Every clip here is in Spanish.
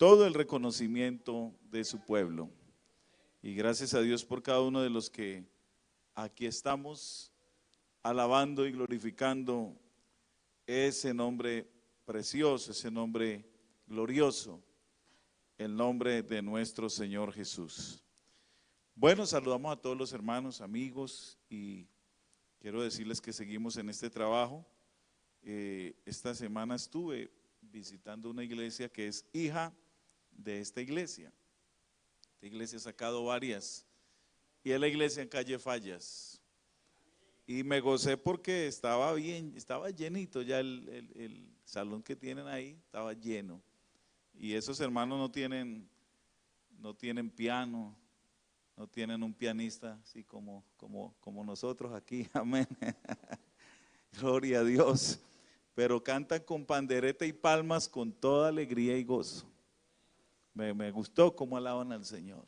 todo el reconocimiento de su pueblo. Y gracias a Dios por cada uno de los que aquí estamos alabando y glorificando ese nombre precioso, ese nombre glorioso, el nombre de nuestro Señor Jesús. Bueno, saludamos a todos los hermanos, amigos, y quiero decirles que seguimos en este trabajo. Esta semana estuve visitando una iglesia que es hija de esta iglesia. Esta iglesia ha sacado varias, y es la iglesia en calle Fallas. Y me gocé porque estaba bien, estaba llenito ya el salón que tienen ahí, estaba lleno. Y esos hermanos no tienen piano, no tienen un pianista así como nosotros aquí, amén. Gloria a Dios. Pero cantan con pandereta y palmas con toda alegría y gozo. Me gustó cómo alaban al Señor.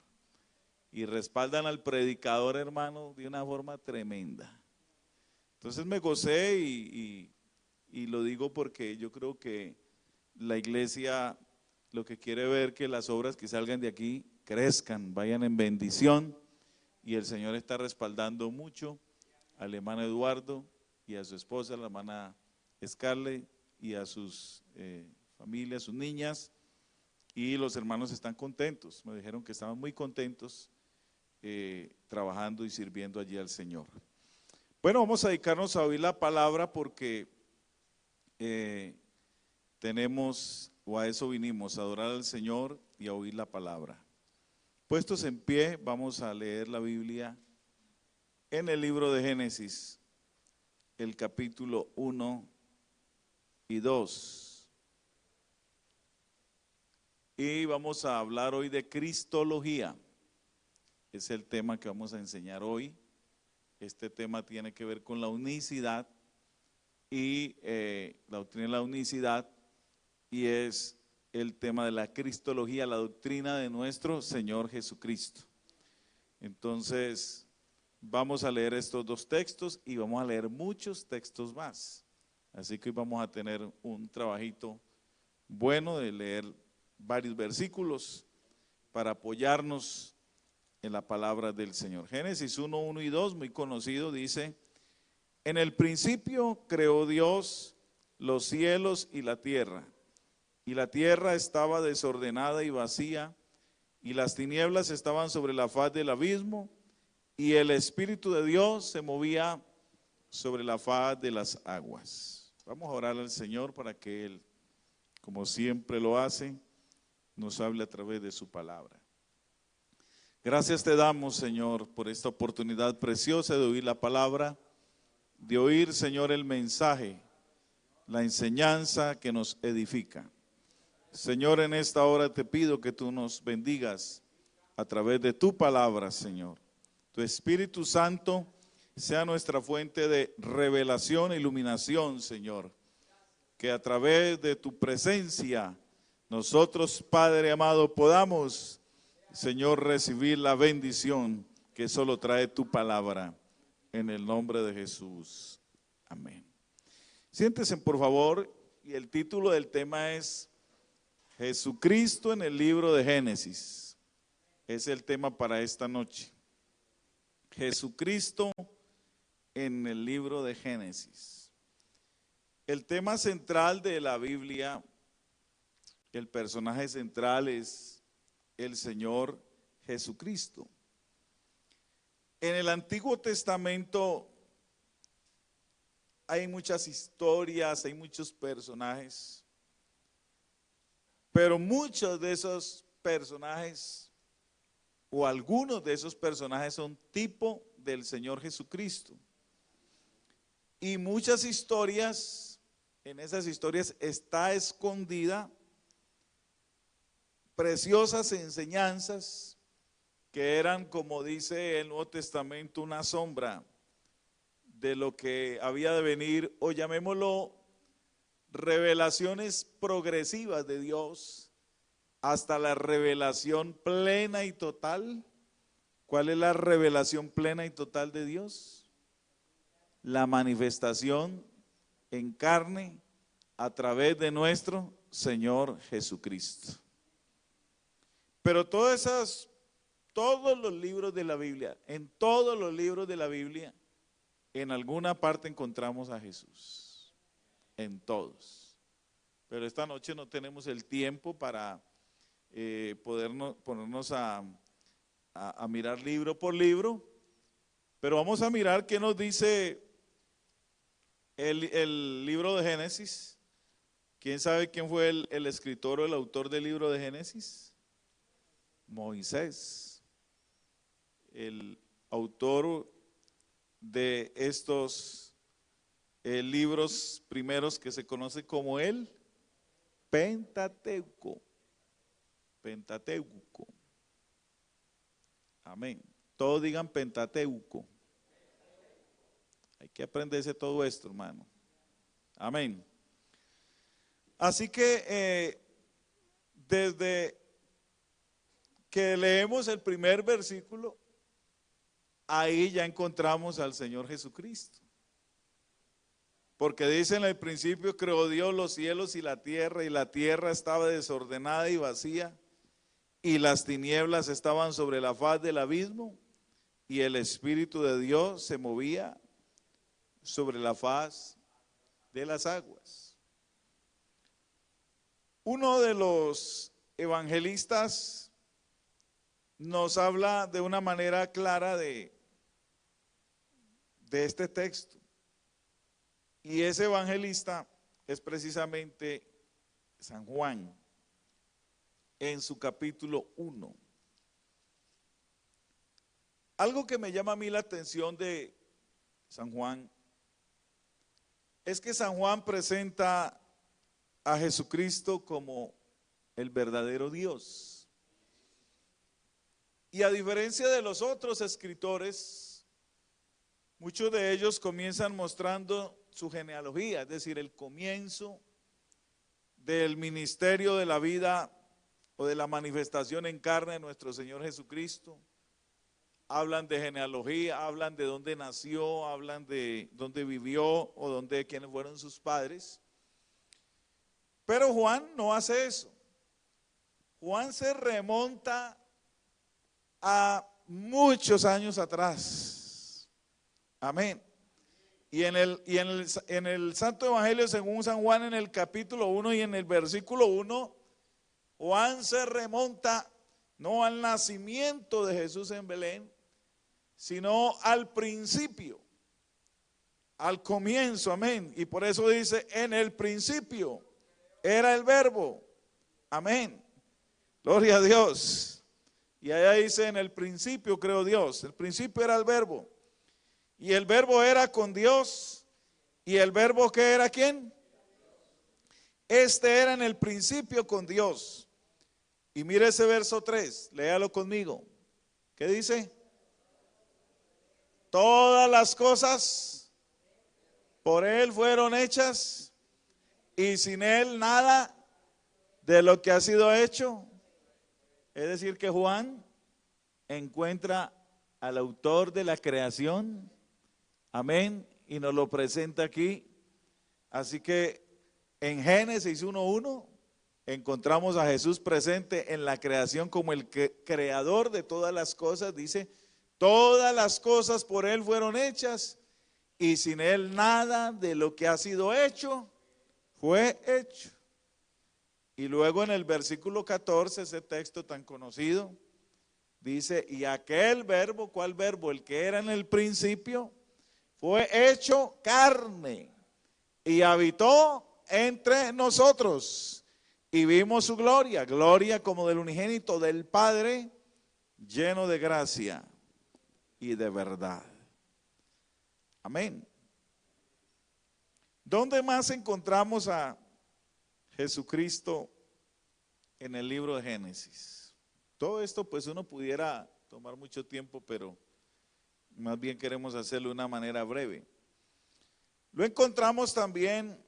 Y respaldan al predicador, hermano, de una forma tremenda. Entonces me gocé y lo digo porque yo creo que la iglesia lo que quiere ver que las obras que salgan de aquí crezcan, vayan en bendición, y el Señor está respaldando mucho al hermano Eduardo y a su esposa, la hermana Scarlett, y a sus familias, sus niñas, y los hermanos están contentos. Me dijeron que estaban muy contentos trabajando y sirviendo allí al Señor. Bueno, vamos a dedicarnos a oír la palabra porque tenemos, o a eso vinimos, a adorar al Señor y a oír la palabra. Puestos en pie, vamos a leer la Biblia en el libro de Génesis, el capítulo 1 y 2. Y vamos a hablar hoy de Cristología. Es el tema que vamos a enseñar hoy. Este tema tiene que ver con la unicidad y la doctrina de la unicidad, y es el tema de la Cristología, la doctrina de nuestro Señor Jesucristo. Entonces, vamos a leer estos dos textos y vamos a leer muchos textos más. Así que hoy vamos a tener un trabajito bueno de leer varios versículos para apoyarnos en la palabra del Señor. Génesis 1, 1 y 2, muy conocido, dice: en el principio creó Dios los cielos y la tierra estaba desordenada y vacía, y las tinieblas estaban sobre la faz del abismo, y el Espíritu de Dios se movía sobre la faz de las aguas. Vamos a orar al Señor para que Él, como siempre lo hace, nos hable a través de su palabra. Gracias te damos, Señor, por esta oportunidad preciosa de oír la palabra, de oír, Señor, el mensaje, la enseñanza que nos edifica. Señor, en esta hora te pido que tú nos bendigas a través de tu palabra, Señor. Tu Espíritu Santo sea nuestra fuente de revelación e iluminación, Señor. Que a través de tu presencia nosotros, Padre amado, podamos, Señor, recibir la bendición que solo trae tu palabra. En el nombre de Jesús. Amén. Siéntense, por favor, y el título del tema es Jesucristo en el libro de Génesis. Es el tema para esta noche. Jesucristo en el libro de Génesis. El tema central de la Biblia, el personaje central es el Señor Jesucristo. En el Antiguo Testamento hay muchas historias, hay muchos personajes. Pero muchos de esos personajes, o algunos de esos personajes, son tipo del Señor Jesucristo. Y muchas historias, en esas historias está escondida preciosas enseñanzas que eran, como dice el Nuevo Testamento, una sombra de lo que había de venir, o llamémoslo revelaciones progresivas de Dios hasta la revelación plena y total. ¿Cuál es la revelación plena y total de Dios? La manifestación en carne a través de nuestro Señor Jesucristo. Pero todos los libros de la Biblia, en todos los libros de la Biblia, en alguna parte encontramos a Jesús, en todos. Pero esta noche no tenemos el tiempo para ponernos a mirar libro por libro, pero vamos a mirar qué nos dice el libro de Génesis. ¿Quién sabe quién fue el escritor o el autor del libro de Génesis? Moisés, el autor de estos libros primeros que se conoce como el Pentateuco. Pentateuco. Amén. Todos digan Pentateuco. Hay que aprenderse todo esto, hermano. Amén. Así que desde que leemos el primer versículo, ahí ya encontramos al Señor Jesucristo. Porque dice: en el principio creó Dios los cielos y la tierra estaba desordenada y vacía, y las tinieblas estaban sobre la faz del abismo, y el Espíritu de Dios se movía sobre la faz de las aguas. Uno de los evangelistas nos habla de una manera clara de este texto. Y ese evangelista es precisamente San Juan, en su capítulo 1. Algo que me llama a mí la atención de San Juan es que San Juan presenta a Jesucristo como el verdadero Dios. Y a diferencia de los otros escritores, muchos de ellos comienzan mostrando su genealogía, es decir, el comienzo del ministerio de la vida o de la manifestación en carne de nuestro Señor Jesucristo. Hablan de genealogía, hablan de dónde nació, hablan de dónde vivió o quiénes fueron sus padres. Pero Juan no hace eso. Juan se remonta a muchos años atrás. Amén. Y en el Santo Evangelio según San Juan, en el capítulo 1 y en el versículo 1, Juan se remonta no al nacimiento de Jesús en Belén, sino al principio, al comienzo, amén. Y por eso dice: en el principio era el verbo, amén. Gloria a Dios. Y allá dice: en el principio creó Dios. El principio era el verbo. Y el verbo era con Dios. ¿Y el verbo qué era? ¿Quién? Este era en el principio con Dios. Y mire ese verso 3, léalo conmigo. ¿Qué dice? Todas las cosas por Él fueron hechas, y sin Él nada de lo que ha sido hecho. Es decir, que Juan encuentra al autor de la creación, amén, y nos lo presenta aquí. Así que en Génesis 1:1 encontramos a Jesús presente en la creación como el creador de todas las cosas. Dice: todas las cosas por Él fueron hechas, y sin Él nada de lo que ha sido hecho fue hecho. Y luego en el versículo 14, ese texto tan conocido, dice: y aquel verbo, ¿cuál verbo? El que era en el principio, fue hecho carne y habitó entre nosotros, y vimos su gloria, gloria como del unigénito del Padre, lleno de gracia y de verdad. Amén. ¿Dónde más encontramos a Jesucristo en el libro de Génesis? Todo esto pues uno pudiera tomar mucho tiempo, pero más bien queremos hacerlo de una manera breve. Lo encontramos también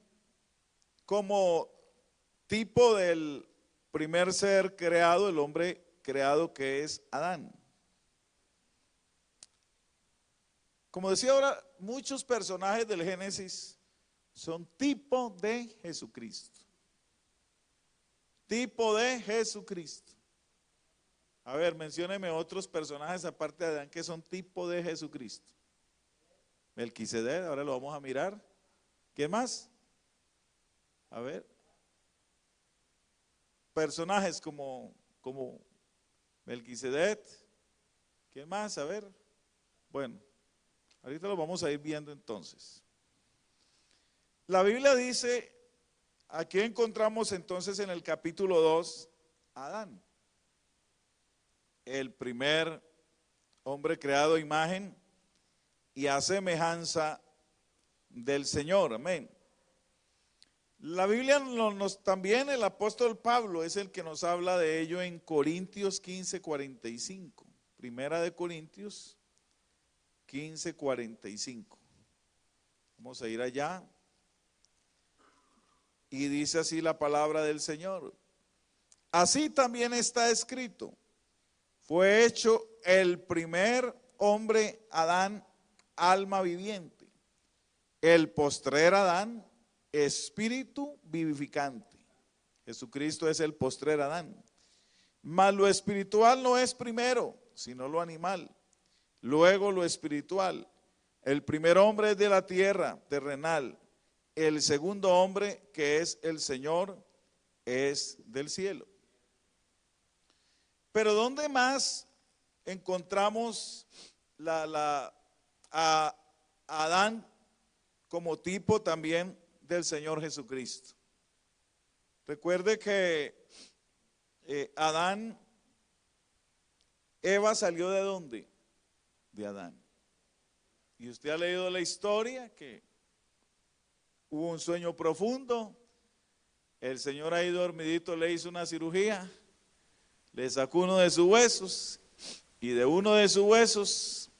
como tipo del primer ser creado, el hombre creado, que es Adán. Como decía ahora, muchos personajes del Génesis son tipo de Jesucristo. Tipo de Jesucristo. A ver, mencióneme otros personajes aparte de Adán que son tipo de Jesucristo. Melquisedec, ahora lo vamos a mirar. ¿Quién más? A ver. Personajes como Melquisedec. ¿Quién más? A ver. Bueno, ahorita lo vamos a ir viendo entonces. La Biblia dice, aquí encontramos entonces en el capítulo 2 a Adán, el primer hombre creado a imagen y a semejanza del Señor, amén. La Biblia también el apóstol Pablo es el que nos habla de ello en Corintios 15:45, primera de Corintios 15:45. Vamos a ir allá. Y dice así la palabra del Señor. Así también está escrito. Fue hecho el primer hombre Adán, alma viviente. El postrer Adán, espíritu vivificante. Jesucristo es el postrer Adán. Mas lo espiritual no es primero, sino lo animal. Luego lo espiritual. El primer hombre es de la tierra, terrenal. El segundo hombre, que es el Señor, es del cielo. Pero ¿dónde más encontramos a Adán como tipo también del Señor Jesucristo? Recuerde que Eva salió ¿de dónde? De Adán. Y usted ha leído la historia que hubo un sueño profundo, el Señor ahí dormidito le hizo una cirugía, le sacó uno de sus huesos y de uno de sus huesos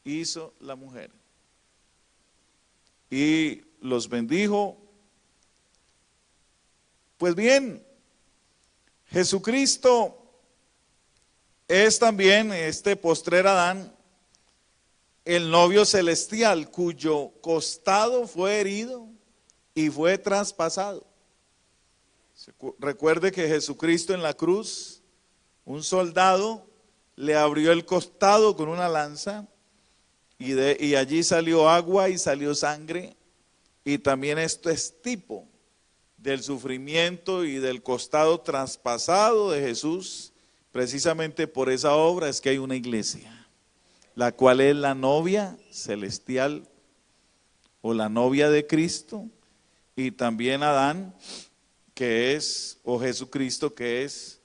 hizo la mujer. Y los bendijo. Pues bien, Jesucristo es también este postrer Adán, el novio celestial cuyo costado fue herido y fue traspasado. Recuerde que Jesucristo en la cruz, un soldado le abrió el costado con una lanza y allí salió agua y salió sangre, y también esto es tipo del sufrimiento y del costado traspasado de Jesús. Precisamente por esa obra es que hay una iglesia, la cual es la novia celestial o la novia de Cristo, y también Adán, que es, o Jesucristo, que es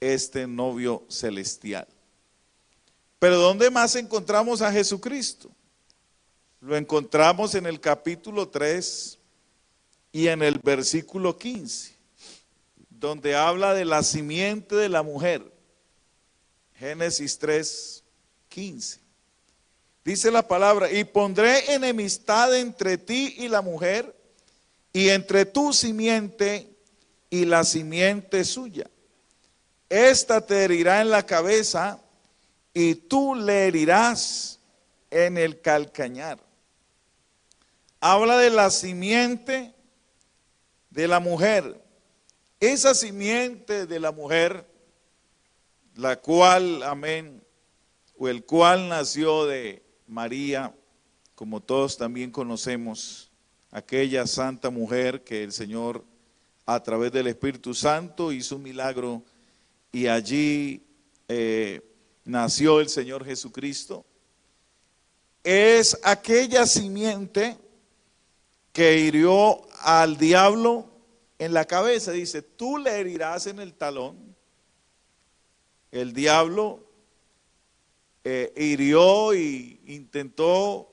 este novio celestial. Pero ¿dónde más encontramos a Jesucristo? Lo encontramos en el capítulo 3 y en el versículo 15, donde habla de la simiente de la mujer. Génesis 3:15. Dice la palabra: y pondré enemistad entre ti y la mujer, y entre tu simiente y la simiente suya. Esta te herirá en la cabeza y tú le herirás en el calcañar. Habla de la simiente de la mujer. Esa simiente de la mujer, la cual, amén, o el cual nació de María, como todos también conocemos, aquella santa mujer que el Señor a través del Espíritu Santo hizo un milagro y allí nació el Señor Jesucristo. Es aquella simiente que hirió al diablo en la cabeza. Dice: tú le herirás en el talón. El diablo hirió y intentó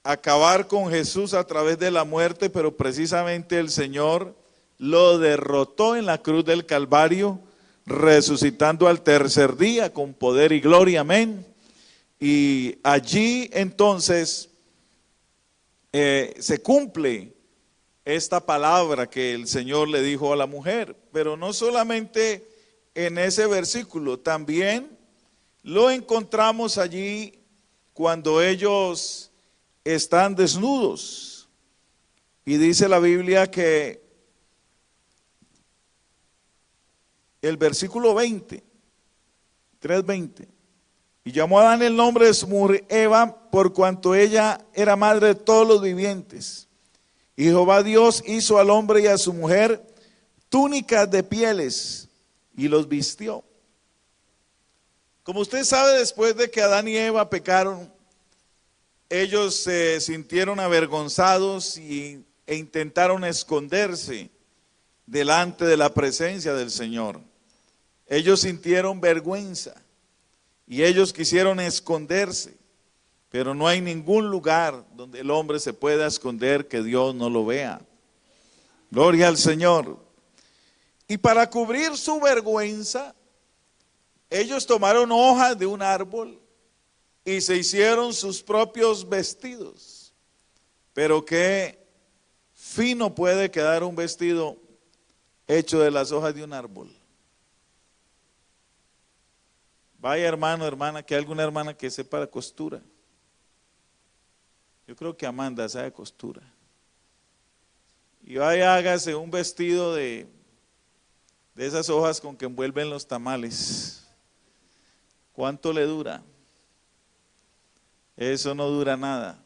acabar con Jesús a través de la muerte, pero precisamente el Señor lo derrotó en la cruz del Calvario, resucitando al tercer día con poder y gloria, amén. Y allí entonces se cumple esta palabra que el Señor le dijo a la mujer, pero no solamente en ese versículo, también lo encontramos allí cuando ellos están desnudos. Y dice la Biblia que el versículo 20, 3:20. Y llamó a Adán el nombre de su mujer Eva, por cuanto ella era madre de todos los vivientes. Y Jehová Dios hizo al hombre y a su mujer túnicas de pieles y los vistió. Como usted sabe, después de que Adán y Eva pecaron, ellos se sintieron avergonzados e intentaron esconderse delante de la presencia del Señor. Ellos sintieron vergüenza y ellos quisieron esconderse, pero no hay ningún lugar donde el hombre se pueda esconder que Dios no lo vea. Gloria al Señor. Y para cubrir su vergüenza, ellos tomaron hojas de un árbol y se hicieron sus propios vestidos. Pero qué fino puede quedar un vestido hecho de las hojas de un árbol. Vaya hermano, hermana, que hay alguna hermana que sepa la costura. Yo creo que Amanda sabe costura. Y vaya, hágase un vestido de esas hojas con que envuelven los tamales. ¿Cuánto le dura? Eso no dura nada.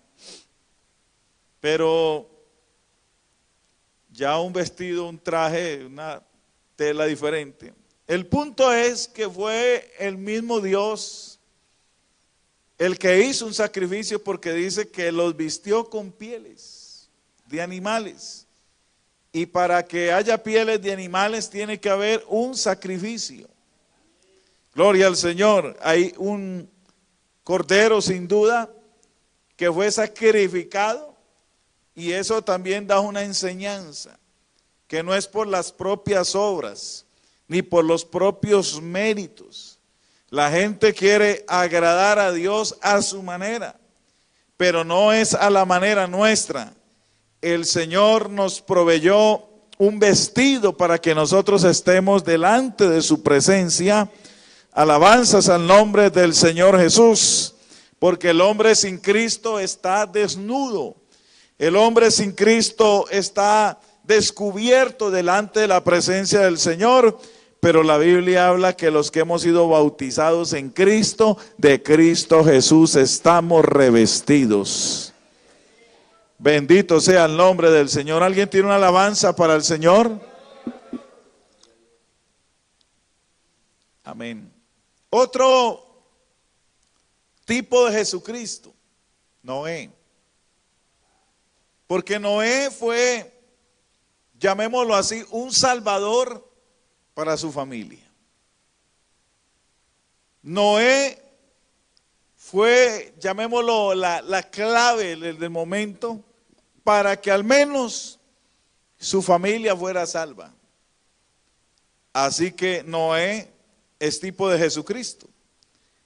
Pero ya un vestido, un traje, una tela diferente. El punto es que fue el mismo Dios el que hizo un sacrificio, porque dice que los vistió con pieles de animales. Y para que haya pieles de animales tiene que haber un sacrificio. Gloria al Señor. Hay un cordero sin duda que fue sacrificado, y eso también da una enseñanza, que no es por las propias obras ni por los propios méritos. La gente quiere agradar a Dios a su manera, pero no es a la manera nuestra. El Señor nos proveyó un vestido para que nosotros estemos delante de su presencia. Alabanzas al nombre del Señor Jesús, porque el hombre sin Cristo está desnudo. El hombre sin Cristo está descubierto delante de la presencia del Señor, pero la Biblia habla que los que hemos sido bautizados en Cristo, de Cristo Jesús estamos revestidos. Bendito sea el nombre del Señor. ¿Alguien tiene una alabanza para el Señor? Amén. Otro tipo de Jesucristo, Noé. Porque Noé fue, llamémoslo así, un salvador para su familia. Noé fue, llamémoslo, la clave del momento para que al menos su familia fuera salva. Así que Noé es tipo de Jesucristo,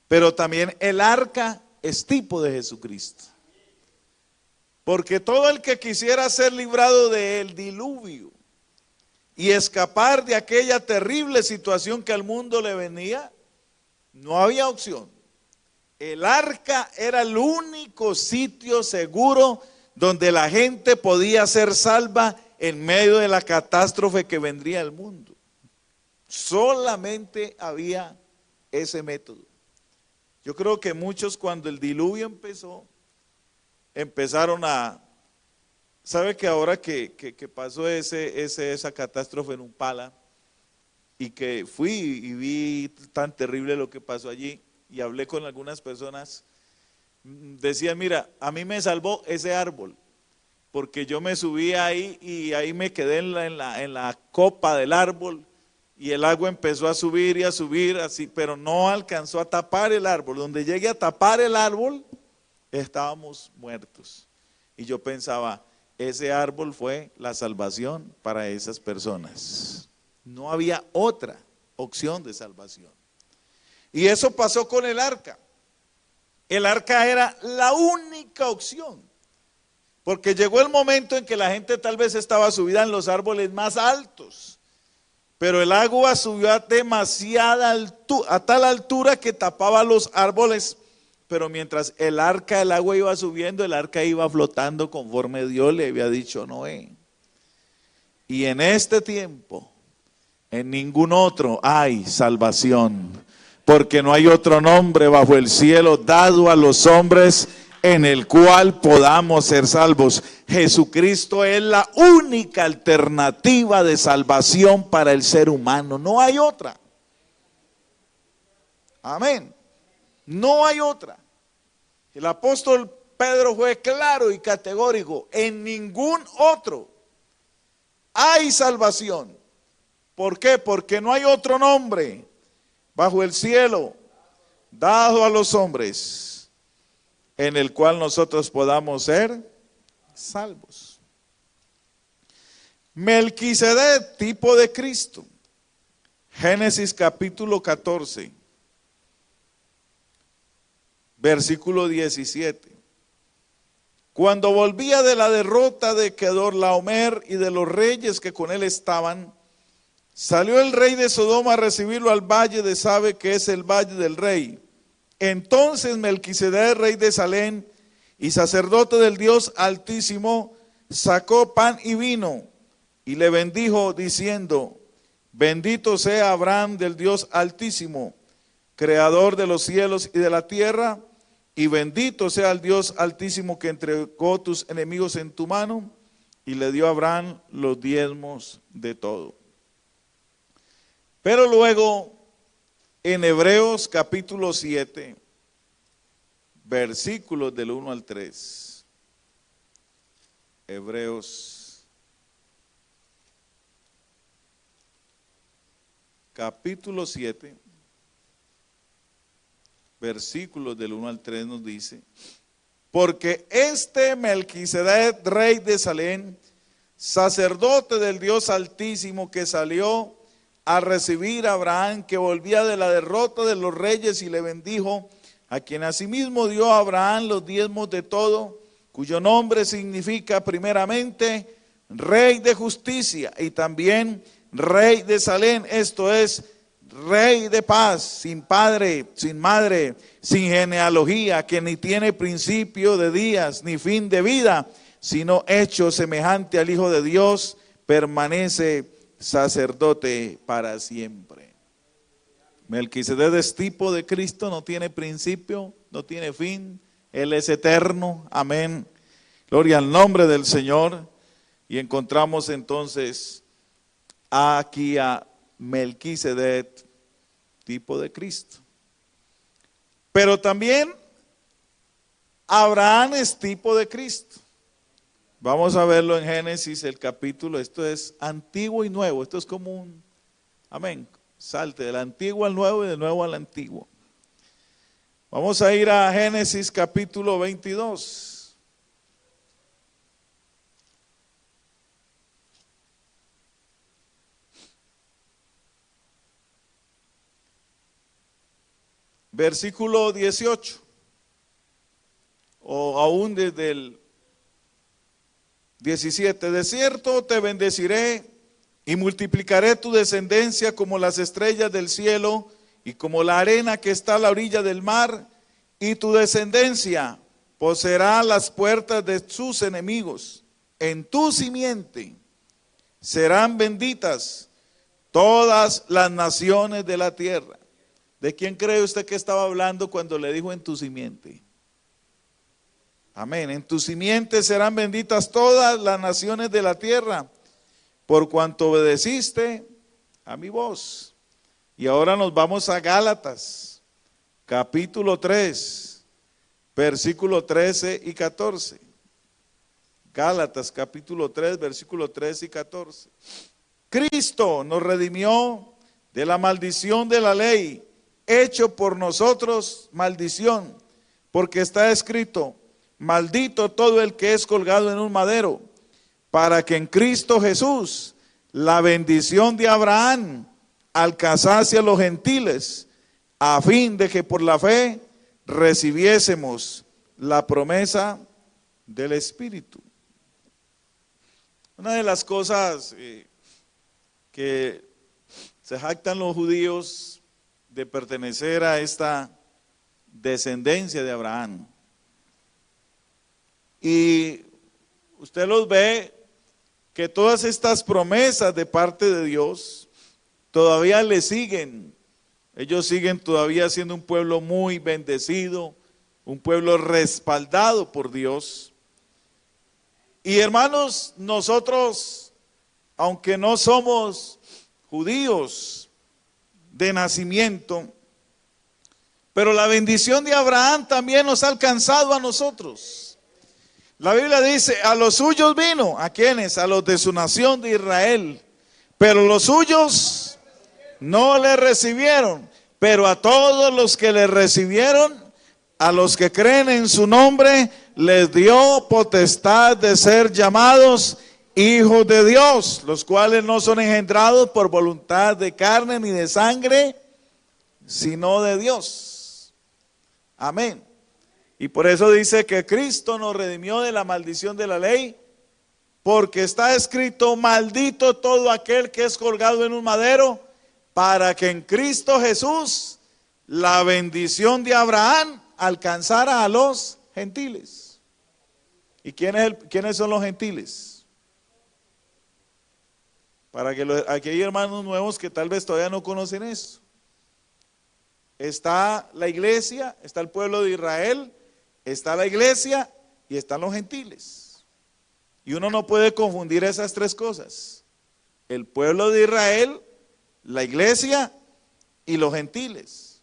pero también el arca es tipo de Jesucristo. Porque todo el que quisiera ser librado del diluvio y escapar de aquella terrible situación que al mundo le venía, no había opción. El arca era el único sitio seguro donde la gente podía ser salva en medio de la catástrofe que vendría al mundo. Solamente había ese método. Yo creo que muchos, cuando el diluvio empezó, empezaron a, ¿sabe que ahora que pasó esa catástrofe en Upala, y que fui y vi tan terrible lo que pasó allí, y hablé con algunas personas, decían, mira, a mí me salvó ese árbol, porque yo me subí ahí y ahí me quedé en la copa del árbol, y el agua empezó a subir así, pero no alcanzó a tapar el árbol. Donde llegué a tapar el árbol, estábamos muertos. Y yo pensaba, ese árbol fue la salvación para esas personas. No había otra opción de salvación. Y eso pasó con el arca. El arca era la única opción, porque llegó el momento en que la gente tal vez estaba subida en los árboles más altos, pero el agua subió a demasiada altura, a tal altura que tapaba los árboles. Pero mientras el agua iba subiendo, el arca iba flotando conforme Dios le había dicho a Noé. Y en este tiempo, en ningún otro hay salvación, porque no hay otro nombre bajo el cielo dado a los hombres en el cual podamos ser salvos. Jesucristo es la única alternativa de salvación para el ser humano, no hay otra. Amén. No hay otra. El apóstol Pedro fue claro y categórico: en ningún otro hay salvación. ¿Por qué? Porque no hay otro nombre bajo el cielo dado a los hombres en el cual nosotros podamos ser salvos. Melquisedec, tipo de Cristo. Génesis capítulo 14, versículo 17. Cuando volvía de la derrota de Kedorlaomer y de los reyes que con él estaban, salió el rey de Sodoma a recibirlo al valle de Sabe, que es el valle del rey. Entonces Melquisedec, rey de Salem y sacerdote del Dios Altísimo, sacó pan y vino y le bendijo diciendo: bendito sea Abraham del Dios Altísimo, creador de los cielos y de la tierra, y bendito sea el Dios Altísimo que entregó tus enemigos en tu mano. Y le dio a Abraham los diezmos de todo. Pero luego, en Hebreos capítulo 7, versículos del 1 al 3. Hebreos capítulo 7, versículos del 1 al 3 nos dice: porque este Melquisedec, rey de Salem, sacerdote del Dios Altísimo, que salió a recibir a Abraham, que volvía de la derrota de los reyes, y le bendijo, a quien asimismo dio a Abraham los diezmos de todo, cuyo nombre significa primeramente Rey de Justicia y también Rey de Salem, esto es, Rey de paz, sin padre, sin madre, sin genealogía, que ni tiene principio de días ni fin de vida, sino hecho semejante al Hijo de Dios, permanece sacerdote para siempre. Melquisedec es tipo de Cristo, no tiene principio, no tiene fin, Él es eterno, amén. Gloria al nombre del Señor. Y encontramos entonces aquí a Melquisedec, tipo de Cristo. Pero también Abraham es tipo de Cristo. Vamos a verlo en Génesis, el capítulo, esto es antiguo y nuevo, esto es como un, amén, salte del antiguo al nuevo y del nuevo al antiguo. Vamos a ir a Génesis capítulo 22. Versículo 18, o aún desde el 17, de cierto te bendeciré y multiplicaré tu descendencia como las estrellas del cielo y como la arena que está a la orilla del mar, y tu descendencia poseerá las puertas de sus enemigos. En tu simiente serán benditas todas las naciones de la tierra. ¿De quién cree usted que estaba hablando cuando le dijo en tu simiente? Amén. En tu simiente serán benditas todas las naciones de la tierra, por cuanto obedeciste a mi voz. Y ahora nos vamos a Gálatas, capítulo 3, versículo 13 y 14. Gálatas, capítulo 3, versículo 13 y 14. Cristo nos redimió de la maldición de la ley, hecho por nosotros maldición, porque está escrito: maldito todo el que es colgado en un madero, para que en Cristo Jesús la bendición de Abraham alcanzase a los gentiles, a fin de que por la fe recibiésemos la promesa del Espíritu. Una de las cosas que se jactan los judíos de pertenecer a esta descendencia de Abraham. Y usted los ve que todas estas promesas de parte de Dios todavía le siguen Ellos siguen todavía siendo un pueblo muy bendecido, un pueblo respaldado por Dios. Y hermanos, nosotros, aunque no somos judíos de nacimiento, pero la bendición de Abraham también nos ha alcanzado a nosotros. La Biblia dice, a los suyos vino, ¿a quiénes? A los de su nación de Israel. Pero los suyos no le recibieron. Pero a todos los que le recibieron, a los que creen en su nombre, les dio potestad de ser llamados hijos de Dios, los cuales no son engendrados por voluntad de carne ni de sangre, sino de Dios. Amén. Y por eso dice que Cristo nos redimió de la maldición de la ley, porque está escrito, maldito todo aquel que es colgado en un madero, para que en Cristo Jesús la bendición de Abraham alcanzara a los gentiles. ¿Y quiénes son los gentiles? Para que aquí hay hermanos nuevos que tal vez todavía no conocen eso. Está la iglesia, está el pueblo de Israel, está la iglesia y están los gentiles. Y uno no puede confundir esas tres cosas. El pueblo de Israel, la iglesia y los gentiles.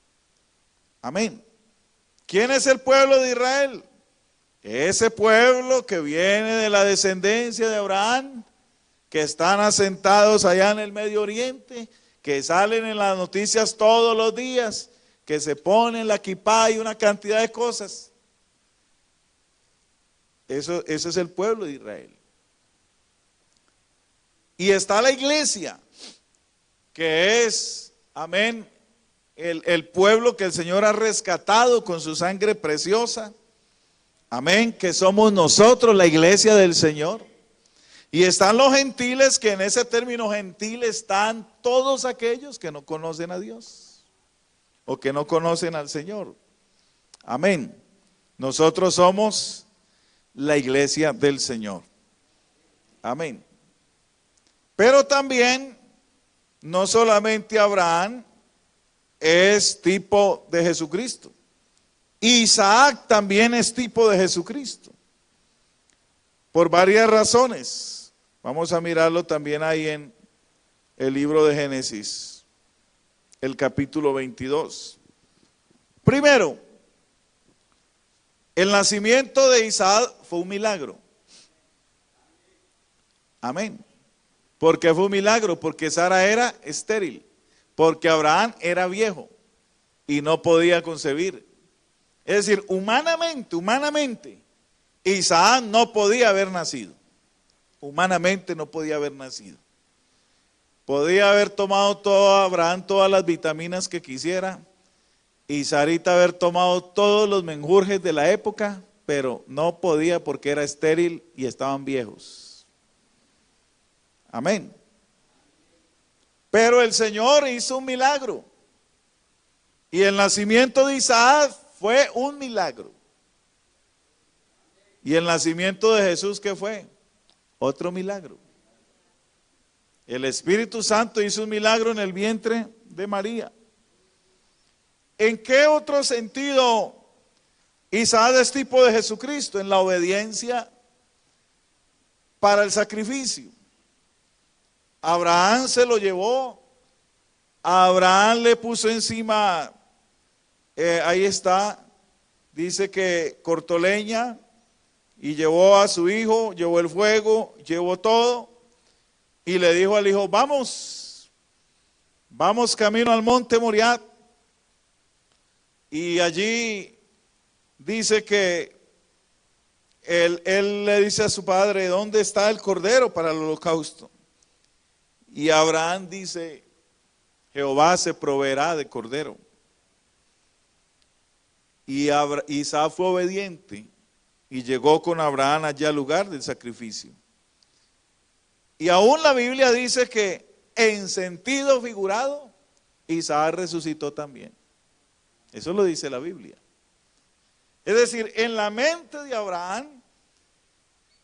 Amén. ¿Quién es el pueblo de Israel? Ese pueblo que viene de la descendencia de Abraham, que están asentados allá en el Medio Oriente, que salen en las noticias todos los días, que se ponen la kipá y una cantidad de cosas. Ese es el pueblo de Israel. Y está la iglesia, que es, amén, el pueblo que el Señor ha rescatado con su sangre preciosa. Amén, que somos nosotros la iglesia del Señor. Y están los gentiles, que en ese término gentil están todos aquellos que no conocen a Dios o que no conocen al Señor. Amén. Nosotros somos la iglesia del Señor. Amén. Pero también, no solamente Abraham es tipo de Jesucristo. Isaac también es tipo de Jesucristo. Por varias razones. Vamos a mirarlo también ahí en el libro de Génesis, el capítulo 22. Primero, el nacimiento de Isaac fue un milagro. Amén. ¿Por qué fue un milagro? Porque Sara era estéril, porque Abraham era viejo y no podía concebir. Es decir, humanamente, Isaac no podía haber nacido. Humanamente no podía haber nacido. Podía haber tomado Abraham todas las vitaminas que quisiera y Sarita haber tomado todos los menjurjes de la época, pero no podía porque era estéril y estaban viejos. Amén. Pero el Señor hizo un milagro. Y el nacimiento de Isaac fue un milagro. Y el nacimiento de Jesús, ¿qué fue? Otro milagro. El Espíritu Santo hizo un milagro en el vientre de María. ¿En qué otro sentido Isaac es tipo de Jesucristo? En la obediencia para el sacrificio. Abraham se lo llevó. Abraham le puso encima, ahí está, dice que cortó leña y llevó a su hijo, llevó el fuego, llevó todo y le dijo al hijo, vamos camino al monte Moriah. Y allí dice que él le dice a su padre, ¿dónde está el cordero para el holocausto? Y Abraham dice, Jehová se proveerá de cordero. Y Isaac fue obediente y llegó con Abraham allá al lugar del sacrificio. Y aún la Biblia dice que en sentido figurado, Isaac resucitó también. Eso lo dice la Biblia. Es decir, en la mente de Abraham,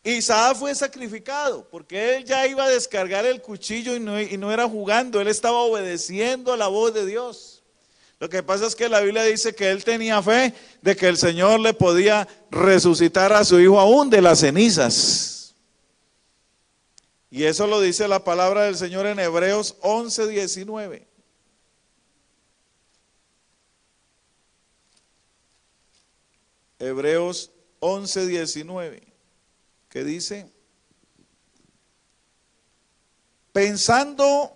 Isaac fue sacrificado, porque él ya iba a descargar el cuchillo y no era jugando, él estaba obedeciendo a la voz de Dios. Lo que pasa es que la Biblia dice que él tenía fe de que el Señor le podía resucitar a su hijo aún de las cenizas. Y eso lo dice la palabra del Señor en Hebreos 11:19. Hebreos 11:19, que dice: pensando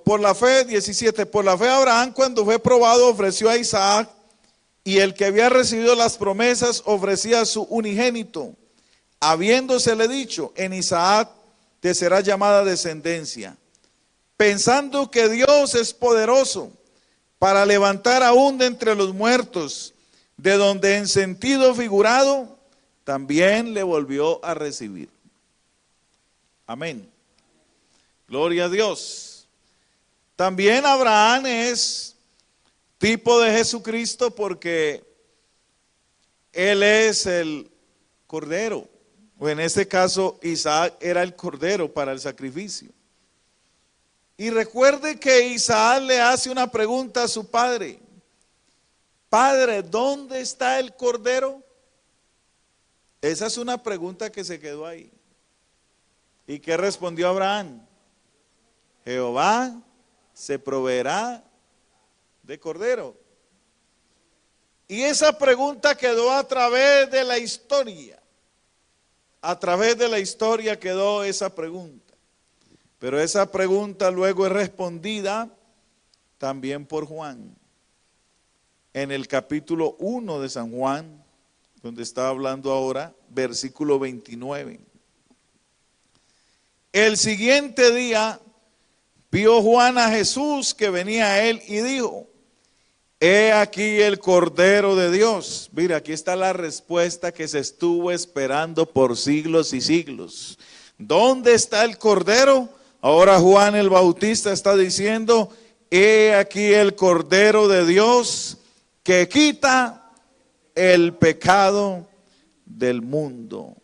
por la fe, 17, por la fe Abraham cuando fue probado ofreció a Isaac, y el que había recibido las promesas ofrecía a su unigénito, habiéndosele dicho: en Isaac te será llamada descendencia, pensando que Dios es poderoso para levantar aún de entre los muertos, de donde en sentido figurado también le volvió a recibir. Amén. Gloria a Dios. También Abraham es tipo de Jesucristo porque él es el cordero, o en este caso Isaac era el cordero para el sacrificio. Y recuerde que Isaac le hace una pregunta a su padre: Padre, ¿dónde está el cordero? Esa es una pregunta que se quedó ahí. ¿Y qué respondió Abraham? Jehová se proveerá de cordero. Y esa pregunta quedó a través de la historia. A través de la historia quedó esa pregunta. Pero esa pregunta luego es respondida también por Juan. En el capítulo 1 de San Juan, donde está hablando ahora, versículo 29. El siguiente día vio Juan a Jesús que venía a él y dijo: he aquí el Cordero de Dios. Mira, aquí está la respuesta que se estuvo esperando por siglos y siglos. ¿Dónde está el Cordero? Ahora Juan el Bautista está diciendo: he aquí el Cordero de Dios que quita el pecado del mundo.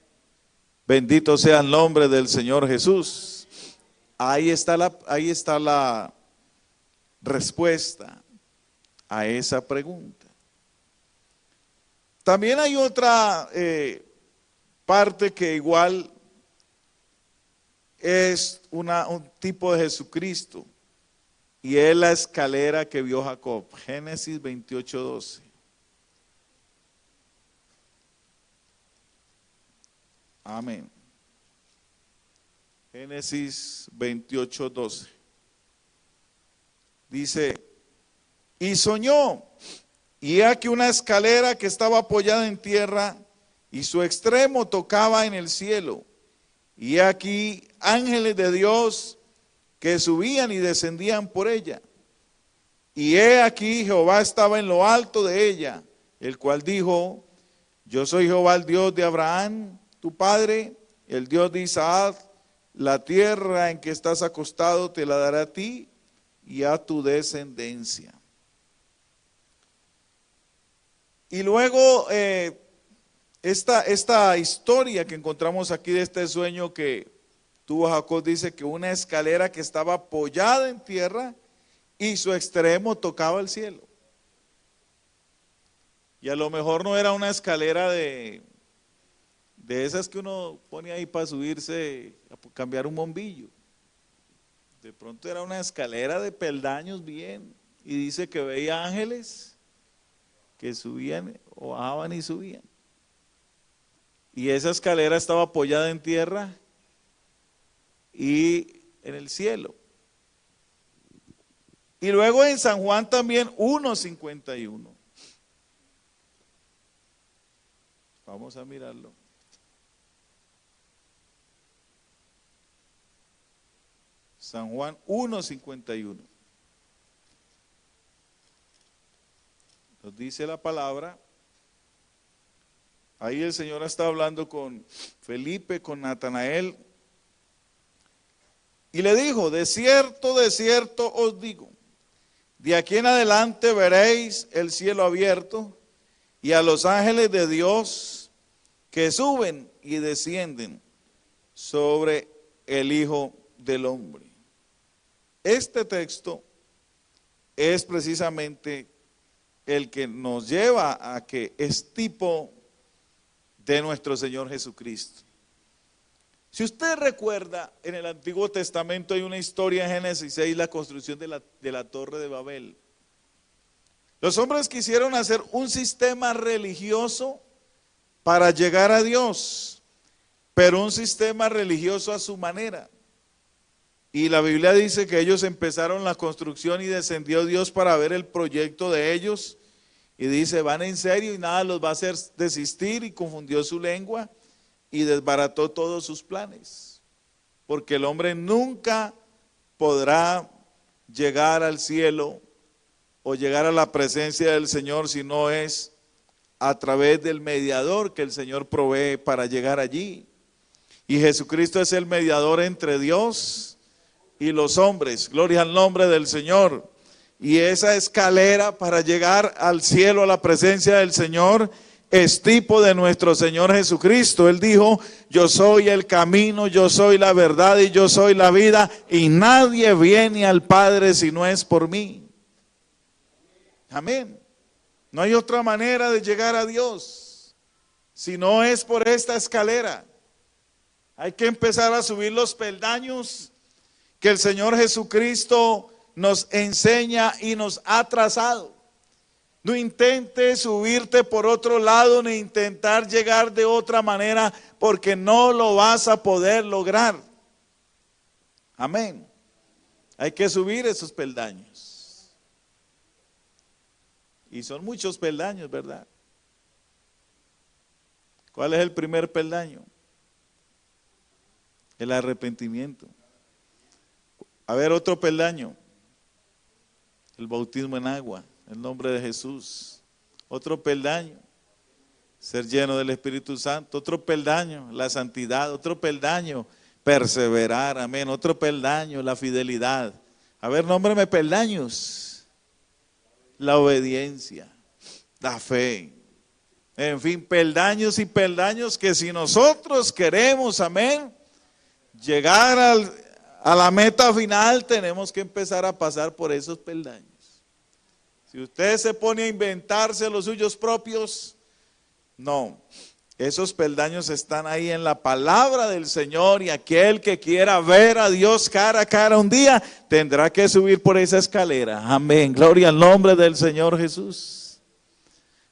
Bendito sea el nombre del Señor Jesús. Ahí está la respuesta a esa pregunta. También hay otra parte que igual es un tipo de Jesucristo, y es la escalera que vio Jacob. Génesis 28:12. Amén. Génesis 28:12. Dice: y soñó, y aquí una escalera que estaba apoyada en tierra, y su extremo tocaba en el cielo. Y aquí ángeles de Dios que subían y descendían por ella. Y he aquí Jehová estaba en lo alto de ella, el cual dijo: yo soy Jehová, el Dios de Abraham, tu padre, el Dios de Isaac. La tierra en que estás acostado te la daré a ti y a tu descendencia. Y luego esta historia que encontramos aquí de este sueño que tuvo Jacob, dice que una escalera que estaba apoyada en tierra y su extremo tocaba el cielo. Y a lo mejor no era una escalera de esas que uno pone ahí para subirse, a cambiar un bombillo. De pronto era una escalera de peldaños bien, y dice que veía ángeles que subían o bajaban y subían. Y esa escalera estaba apoyada en tierra y en el cielo. Y luego en San Juan también 1:51. Vamos a mirarlo. San Juan 1:51. Nos dice la palabra. Ahí el Señor está hablando con Felipe, con Natanael. Y le dijo: de cierto os digo, de aquí en adelante veréis el cielo abierto y a los ángeles de Dios que suben y descienden sobre el Hijo del Hombre. Este texto es precisamente el que nos lleva a que es tipo de nuestro Señor Jesucristo. Si usted recuerda, en el Antiguo Testamento hay una historia en Génesis 6, la construcción de la Torre de Babel. Los hombres quisieron hacer un sistema religioso para llegar a Dios, pero un sistema religioso a su manera. Y la Biblia dice que ellos empezaron la construcción y descendió Dios para ver el proyecto de ellos. Y dice, van en serio y nada los va a hacer desistir, y confundió su lengua y desbarató todos sus planes. Porque el hombre nunca podrá llegar al cielo o llegar a la presencia del Señor si no es a través del mediador que el Señor provee para llegar allí. Y Jesucristo es el mediador entre Dios y los hombres. Gloria al nombre del Señor. Y esa escalera para llegar al cielo, a la presencia del Señor, es tipo de nuestro Señor Jesucristo. Él dijo, yo soy el camino, yo soy la verdad y yo soy la vida, y nadie viene al Padre si no es por mí. Amén. No hay otra manera de llegar a Dios si no es por esta escalera. Hay que empezar a subir los peldaños que el Señor Jesucristo nos enseña y nos ha trazado. No intentes subirte por otro lado ni intentar llegar de otra manera, porque no lo vas a poder lograr. Amén. Hay que subir esos peldaños. Y son muchos peldaños, ¿verdad? ¿Cuál es el primer peldaño? El arrepentimiento. A ver, otro peldaño. El bautismo en agua, en nombre de Jesús. Otro peldaño, ser lleno del Espíritu Santo. Otro peldaño, la santidad. Otro peldaño, perseverar, amén. Otro peldaño, la fidelidad. A ver, nómbreme peldaños. La obediencia, la fe. En fin, peldaños y peldaños que si nosotros queremos, amén, llegar a la meta final, tenemos que empezar a pasar por esos peldaños. Si usted se pone a inventarse los suyos propios, no. Esos peldaños están ahí en la palabra del Señor, y aquel que quiera ver a Dios cara a cara un día, tendrá que subir por esa escalera. Amén. Gloria al nombre del Señor Jesús.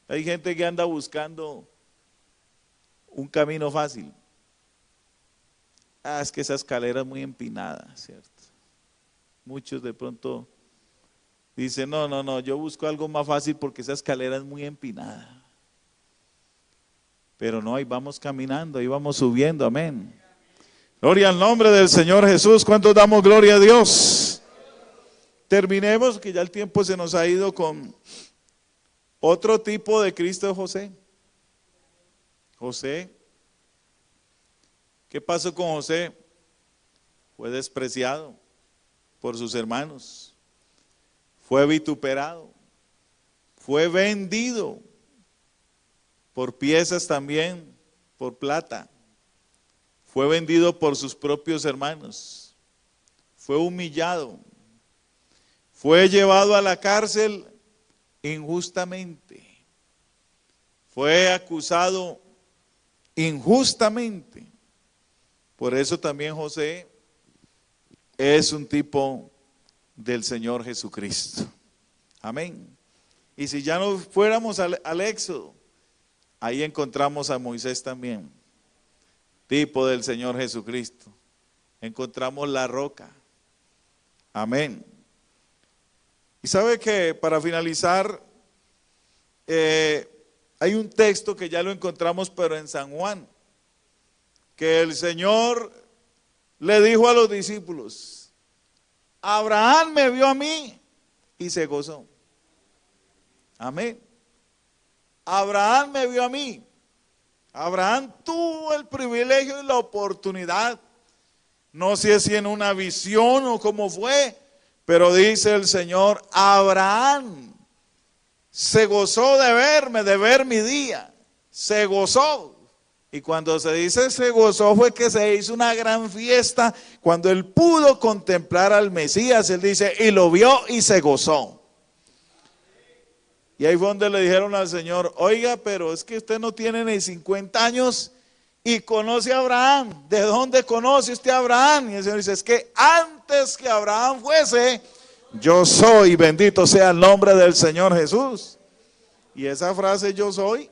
Hay gente que anda buscando un camino fácil. Es que esa escalera es muy empinada, ¿cierto? Muchos de pronto dicen, no, yo busco algo más fácil porque esa escalera es muy empinada. Pero no, ahí vamos caminando, ahí vamos subiendo, amén. Gloria al nombre del Señor Jesús. ¿Cuántos damos gloria a Dios? Terminemos, que ya el tiempo se nos ha ido, con otro tipo de Cristo, José. José. ¿Qué pasó con José? Fue despreciado por sus hermanos. Fue vituperado. Fue vendido. Por piezas también, por plata. Fue vendido por sus propios hermanos. Fue humillado. Fue llevado a la cárcel injustamente. Fue acusado injustamente. Por eso también José es un tipo del Señor Jesucristo. Amén. Y si ya no fuéramos al Éxodo, ahí encontramos a Moisés también, tipo del Señor Jesucristo. Encontramos la roca. Amén. Y sabe que para finalizar, hay un texto que ya lo encontramos, pero en San Juan, que el Señor le dijo a los discípulos, Abraham me vio a mí y se gozó. Amén. Abraham me vio a mí. Abraham tuvo el privilegio y la oportunidad, no sé si en una visión o cómo fue, pero dice el Señor, Abraham se gozó de verme, de ver mi día, se gozó. Y cuando se dice se gozó, fue que se hizo una gran fiesta cuando él pudo contemplar al Mesías. Él dice, y lo vio y se gozó. Y ahí fue donde le dijeron al Señor, oiga, pero es que usted no tiene ni 50 años y conoce a Abraham. ¿De dónde conoce usted a Abraham? Y el Señor dice, es que antes que Abraham fuese, yo soy, bendito sea el nombre del Señor Jesús. Y esa frase yo soy,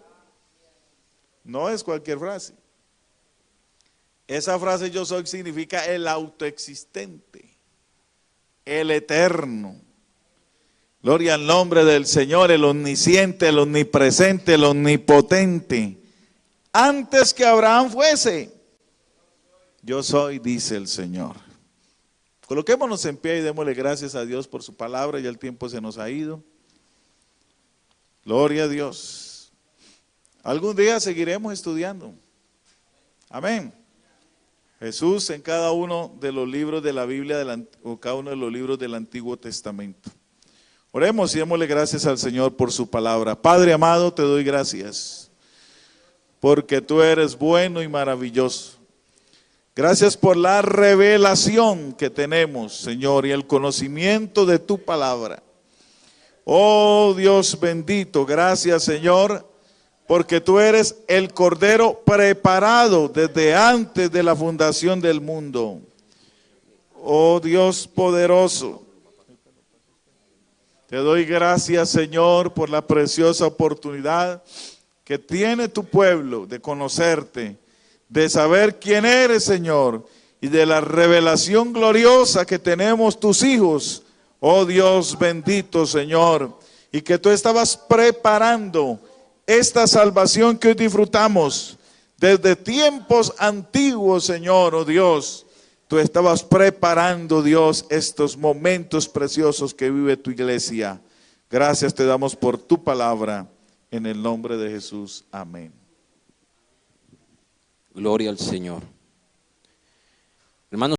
no es cualquier frase. Esa frase yo soy significa el autoexistente, el eterno. Gloria al nombre del Señor, el omnisciente, el omnipresente, el omnipotente. Antes que Abraham fuese, yo soy, dice el Señor. Coloquémonos en pie y démosle gracias a Dios por su palabra, ya el tiempo se nos ha ido. Gloria a Dios. Algún día seguiremos estudiando. Amén. Jesús en cada uno de los libros de la Biblia, o cada uno de los libros del Antiguo Testamento. Oremos y démosle gracias al Señor por su palabra. Padre amado, te doy gracias, porque tú eres bueno y maravilloso. Gracias por la revelación que tenemos, Señor, y el conocimiento de tu palabra. Oh Dios bendito, gracias, Señor, porque tú eres el Cordero preparado desde antes de la fundación del mundo. Oh Dios poderoso, te doy gracias, Señor, por la preciosa oportunidad que tiene tu pueblo de conocerte, de saber quién eres, Señor, y de la revelación gloriosa que tenemos tus hijos, oh Dios bendito, Señor, y que tú estabas preparando esta salvación que hoy disfrutamos desde tiempos antiguos, Señor, oh Dios. Tú estabas preparando, Dios, estos momentos preciosos que vive tu iglesia. Gracias te damos por tu palabra, en el nombre de Jesús. Amén. Gloria al Señor. Hermanos.